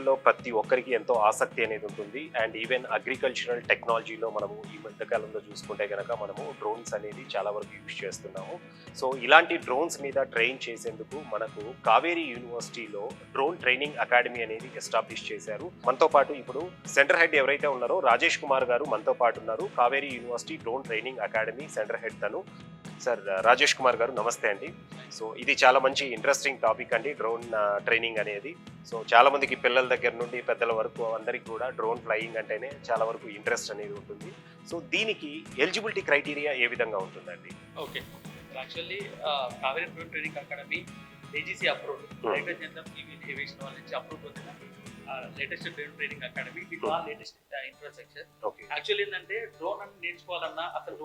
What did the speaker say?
ఫ్యూచర్లో ప్రతి ఒక్కరికి ఎంతో ఆసక్తి అనేది ఉంటుంది. అండ్ ఈవెన్ అగ్రికల్చరల్ టెక్నాలజీలో మనము ఈ మధ్యకాలంలో చూసుకుంటే కనుక మనము డ్రోన్స్ అనేది చాలా వరకు యూజ్ చేస్తున్నాము. సో ఇలాంటి డ్రోన్స్ మీద ట్రైన్ చేసేందుకు మనకు కావేరీ యూనివర్సిటీలో డ్రోన్ ట్రైనింగ్ అకాడమీ అనేది ఎస్టాబ్లిష్ చేశారు. మనతో పాటు ఇప్పుడు సెంటర్ హెడ్ ఎవరైతే ఉన్నారో రాజేష్ కుమార్ గారు మనతో పాటు ఉన్నారు. Kaveri university drone training academy centre head తను. సార్ రాజేష్ కుమార్ గారు నమస్తే అండి. సో ఇది చాలా మంచి ఇంట్రెస్టింగ్ టాపిక్ అండి, డ్రోన్ ట్రైనింగ్ అనేది. సో చాలా మందికి పిల్లల దగ్గర నుండి పెద్దల వరకు అందరికీ కూడా డ్రోన్ ఫ్లయింగ్ అంటేనే చాలా వరకు ఇంట్రెస్ట్ అనేది ఉంటుంది. సో దీనికి ఎలిజిబిలిటీ క్రైటీరియా ఏ విధంగా ఉంటుందండి? Okay, actually Kaveri drone training academy AGC approved, director general of civil aviation వాళ్ళ నుంచి అప్రూవ్ పొందిన latest drone training academy with all latest infrastructure. Actually ఏంటంటే డ్రోన్ అని నేర్చుకోవాలన్నా అసలు